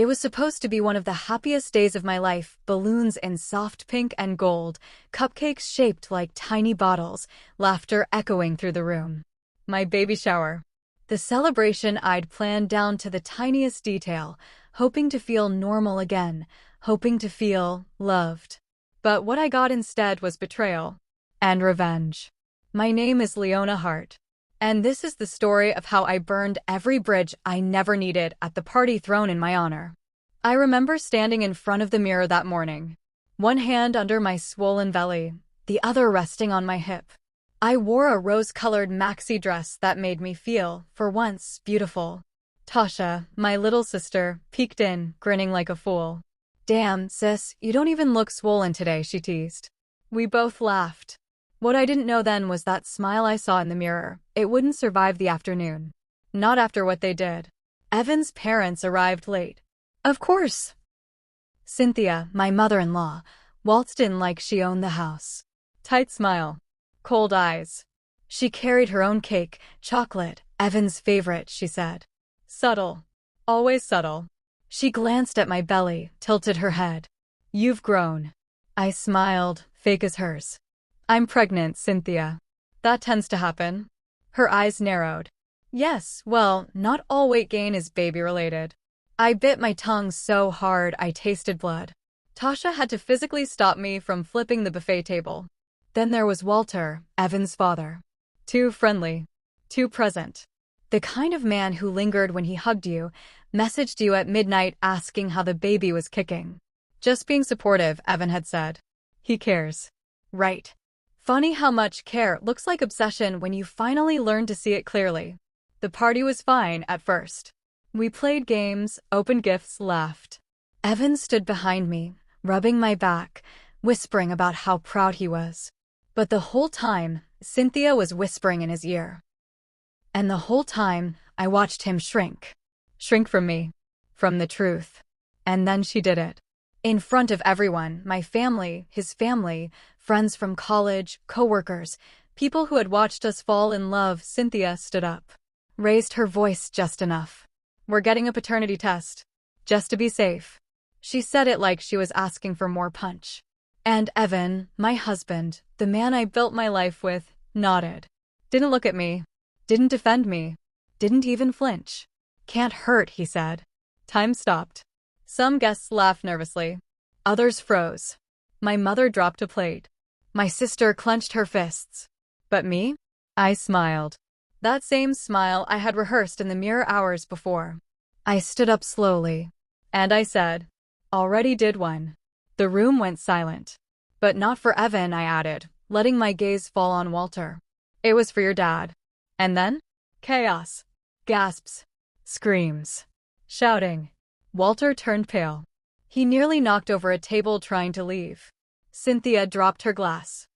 It was supposed to be one of the happiest days of my life, balloons in soft pink and gold, cupcakes shaped like tiny bottles, laughter echoing through the room. My baby shower. The celebration I'd planned down to the tiniest detail, hoping to feel normal again, hoping to feel loved. But what I got instead was betrayal and revenge. My name is Leona Hart, and this is the story of how I burned every bridge I never needed at the party thrown in my honor. I remember standing in front of the mirror that morning, one hand under my swollen belly, the other resting on my hip. I wore a rose-colored maxi dress that made me feel, for once, beautiful. Tasha, my little sister, peeked in, grinning like a fool. "Damn, sis, you don't even look swollen today," she teased. We both laughed. What I didn't know then was that smile I saw in the mirror, it wouldn't survive the afternoon. Not after what they did. Evan's parents arrived late. Of course. Cynthia, my mother-in-law, waltzed in like she owned the house. Tight smile. Cold eyes. She carried her own cake, chocolate, Evan's favorite, she said. Subtle. Always subtle. She glanced at my belly, tilted her head. "You've grown." I smiled, fake as hers. "I'm pregnant, Cynthia." "That tends to happen." Her eyes narrowed. "Yes, well, not all weight gain is baby-related." I bit my tongue so hard I tasted blood. Tasha had to physically stop me from flipping the buffet table. Then there was Walter, Evan's father. Too friendly. Too present. The kind of man who lingered when he hugged you, messaged you at midnight asking how the baby was kicking. Just being supportive, Evan had said. He cares. Right. Funny how much care looks like obsession when you finally learn to see it clearly. The party was fine at first. We played games, opened gifts, laughed. Evan stood behind me, rubbing my back, whispering about how proud he was. But the whole time, Cynthia was whispering in his ear. And the whole time, I watched him shrink. Shrink from me. From the truth. And then she did it. In front of everyone, my family, his family, friends from college, coworkers, people who had watched us fall in love, Cynthia stood up. Raised her voice just enough. "We're getting a paternity test. Just to be safe." She said it like she was asking for more punch. And Evan, my husband, the man I built my life with, nodded. Didn't look at me. Didn't defend me. Didn't even flinch. "Can't hurt," he said. Time stopped. Some guests laughed nervously. Others froze. My mother dropped a plate. My sister clenched her fists. But me? I smiled. That same smile I had rehearsed in the mirror hours before. I stood up slowly. And I said, "Already did one." The room went silent. "But not for Evan," I added, letting my gaze fall on Walter. "It was for your dad." And then? Chaos. Gasps. Screams. Shouting. Walter turned pale. He nearly knocked over a table trying to leave. Cynthia dropped her glass.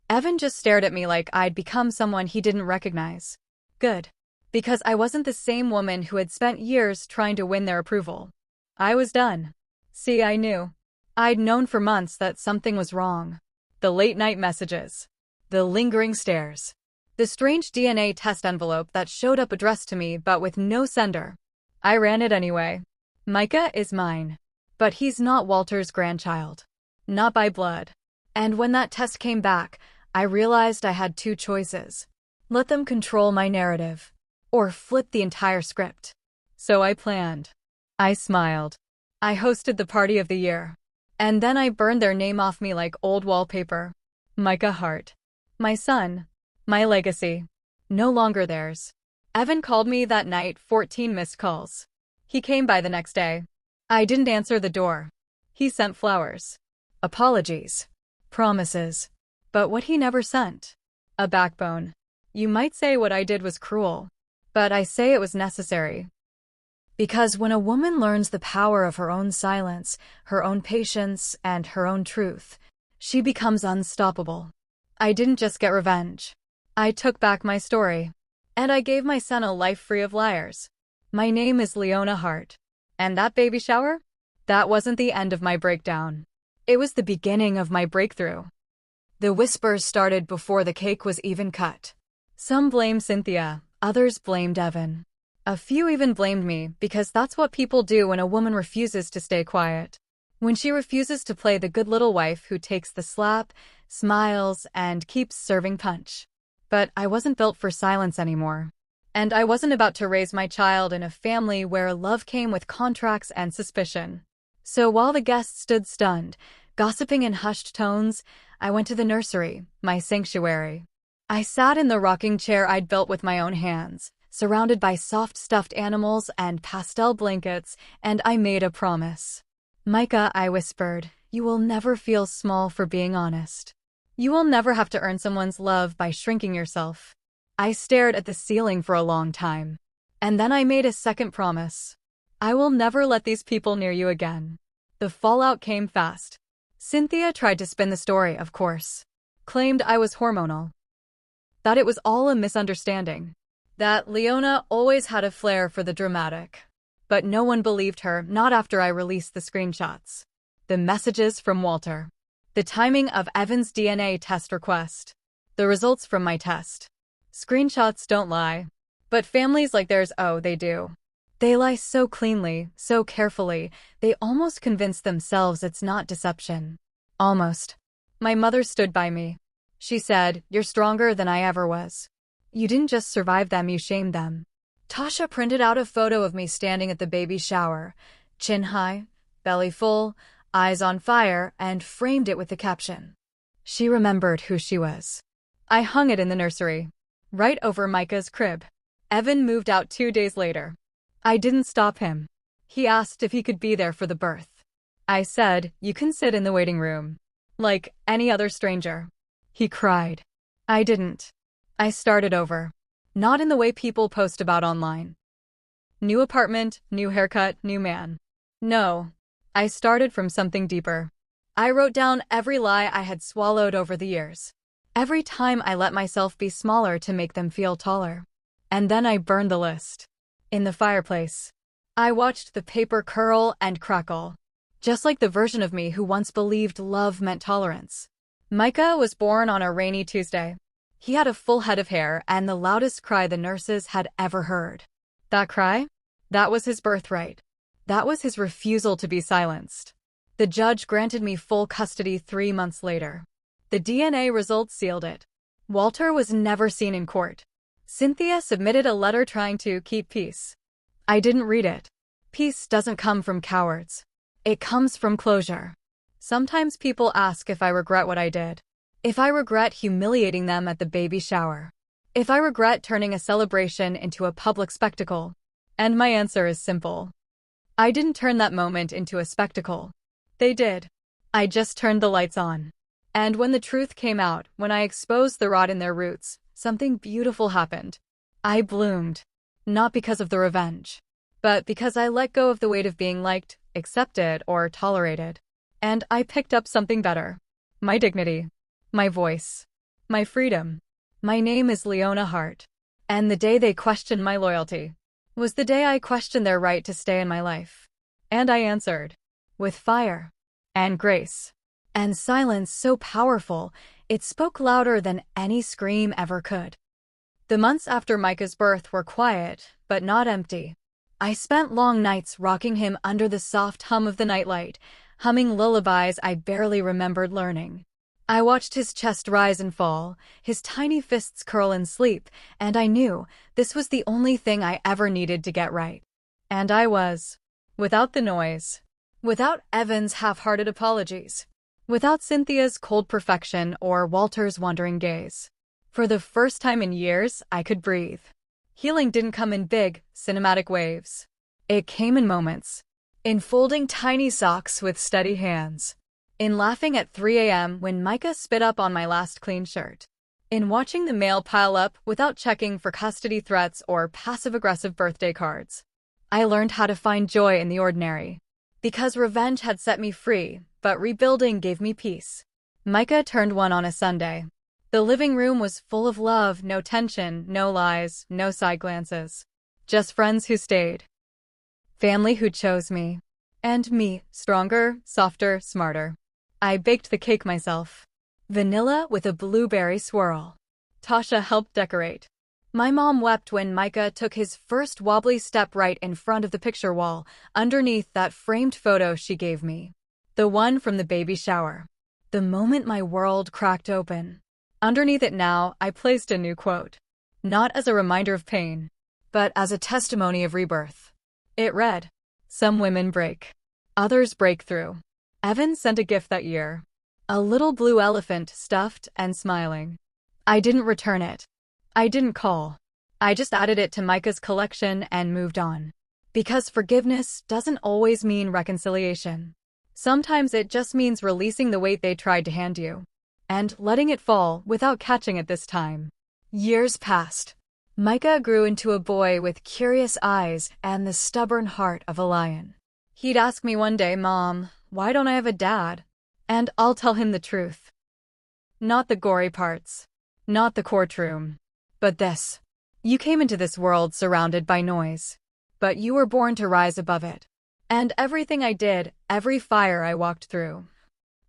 Evan just stared at me like I'd become someone he didn't recognize. Good. Because I wasn't the same woman who had spent years trying to win their approval. I was done. See, I knew. I'd known for months that something was wrong. The late-night messages. The lingering stares. The strange DNA test envelope that showed up addressed to me but with no sender. I ran it anyway. Micah is mine. But he's not Walter's grandchild. Not by blood. And when that test came back, I realized I had two choices. Let them control my narrative. Or flip the entire script. So I planned. I smiled. I hosted the party of the year. And then I burned their name off me like old wallpaper. Micah Hart. My son. My legacy. No longer theirs. Evan called me that night, 14 missed calls. He came by the next day. I didn't answer the door. He sent flowers. Apologies. Promises. But what he never sent? A backbone. You might say what I did was cruel. But I say it was necessary. Because when a woman learns the power of her own silence, her own patience, and her own truth, she becomes unstoppable. I didn't just get revenge. I took back my story. And I gave my son a life free of liars. My name is Leona Hart. And that baby shower? That wasn't the end of my breakdown. It was the beginning of my breakthrough. The whispers started before the cake was even cut. Some blamed Cynthia, others blamed Evan. A few even blamed me because that's what people do when a woman refuses to stay quiet. When she refuses to play the good little wife who takes the slap, smiles, and keeps serving punch. But I wasn't built for silence anymore. And I wasn't about to raise my child in a family where love came with contracts and suspicion. So while the guests stood stunned, gossiping in hushed tones, I went to the nursery, my sanctuary. I sat in the rocking chair I'd built with my own hands, surrounded by soft stuffed animals and pastel blankets, and I made a promise. "Micah," I whispered, "you will never feel small for being honest. You will never have to earn someone's love by shrinking yourself." I stared at the ceiling for a long time. And then I made a second promise. "I will never let these people near you again." The fallout came fast. Cynthia tried to spin the story, of course. Claimed I was hormonal. That it was all a misunderstanding. That Leona always had a flair for the dramatic. But no one believed her, not after I released the screenshots. The messages from Walter. The timing of Evan's DNA test request. The results from my test. Screenshots don't lie. But families like theirs, oh, they do. They lie so cleanly, so carefully, they almost convince themselves it's not deception. Almost. My mother stood by me. She said, "You're stronger than I ever was. You didn't just survive them, you shamed them." Tasha printed out a photo of me standing at the baby shower, chin high, belly full, eyes on fire, and framed it with the caption. She remembered who she was. I hung it in the nursery, right over Micah's crib. Evan moved out 2 days later. I didn't stop him. He asked if he could be there for the birth. I said, "You can sit in the waiting room. Like any other stranger." He cried. I didn't. I started over. Not in the way people post about online. New apartment, new haircut, new man. No. I started from something deeper. I wrote down every lie I had swallowed over the years. Every time I let myself be smaller to make them feel taller. And then I burned the list. In the fireplace. I watched the paper curl and crackle. Just like the version of me who once believed love meant tolerance. Micah was born on a rainy Tuesday. He had a full head of hair and the loudest cry the nurses had ever heard. That cry? That was his birthright. That was his refusal to be silenced. The judge granted me full custody 3 months later. The DNA results sealed it. Walter was never seen in court. Cynthia submitted a letter trying to keep peace. I didn't read it. Peace doesn't come from cowards. It comes from closure. Sometimes people ask if I regret what I did. If I regret humiliating them at the baby shower. If I regret turning a celebration into a public spectacle. And my answer is simple. I didn't turn that moment into a spectacle. They did. I just turned the lights on. And when the truth came out, when I exposed the rot in their roots, something beautiful happened. I bloomed. Not because of the revenge. But because I let go of the weight of being liked, accepted, or tolerated. And I picked up something better. My dignity. My voice. My freedom. My name is Leona Hart. And the day they questioned my loyalty was the day I questioned their right to stay in my life. And I answered. With fire. And grace. And silence so powerful, it spoke louder than any scream ever could. The months after Micah's birth were quiet, but not empty. I spent long nights rocking him under the soft hum of the nightlight, humming lullabies I barely remembered learning. I watched his chest rise and fall, his tiny fists curl in sleep, and I knew this was the only thing I ever needed to get right. And I was. Without the noise. Without Evan's half-hearted apologies. Without Cynthia's cold perfection or Walter's wandering gaze. For the first time in years, I could breathe. Healing didn't come in big, cinematic waves. It came in moments. In folding tiny socks with steady hands. In laughing at 3 a.m. when Micah spit up on my last clean shirt. In watching the mail pile up without checking for custody threats or passive-aggressive birthday cards. I learned how to find joy in the ordinary. Because revenge had set me free, but rebuilding gave me peace. Micah turned 1 on a Sunday. The living room was full of love, no tension, no lies, no side glances. Just friends who stayed. Family who chose me. And me, stronger, softer, smarter. I baked the cake myself. Vanilla with a blueberry swirl. Tasha helped decorate. My mom wept when Micah took his first wobbly step right in front of the picture wall, underneath that framed photo she gave me. The one from the baby shower. The moment my world cracked open. Underneath it now, I placed a new quote. Not as a reminder of pain, but as a testimony of rebirth. It read, "Some women break. Others break through." Evan sent a gift that year. A little blue elephant, stuffed and smiling. I didn't return it. I didn't call. I just added it to Micah's collection and moved on. Because forgiveness doesn't always mean reconciliation. Sometimes it just means releasing the weight they tried to hand you. And letting it fall without catching it this time. Years passed. Micah grew into a boy with curious eyes and the stubborn heart of a lion. He'd ask me one day, "Mom, why don't I have a dad?" And I'll tell him the truth. Not the gory parts. Not the courtroom. But this. You came into this world surrounded by noise. But you were born to rise above it. And everything I did, every fire I walked through,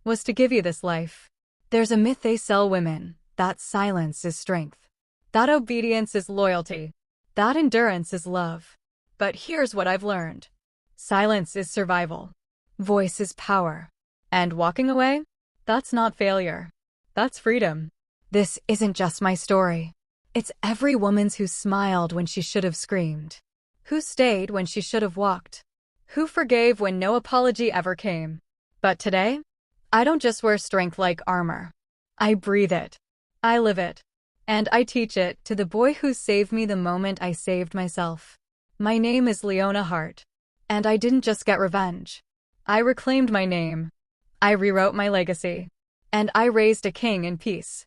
was to give you this life. There's a myth they sell women, that silence is strength. That obedience is loyalty. That endurance is love. But here's what I've learned. Silence is survival. Voice is power. And walking away? That's not failure. That's freedom. This isn't just my story. It's every woman's who smiled when she should have screamed. Who stayed when she should have walked. Who forgave when no apology ever came. But today, I don't just wear strength like armor. I breathe it. I live it. And I teach it to the boy who saved me the moment I saved myself. My name is Leona Hart. And I didn't just get revenge. I reclaimed my name. I rewrote my legacy. And I raised a king in peace.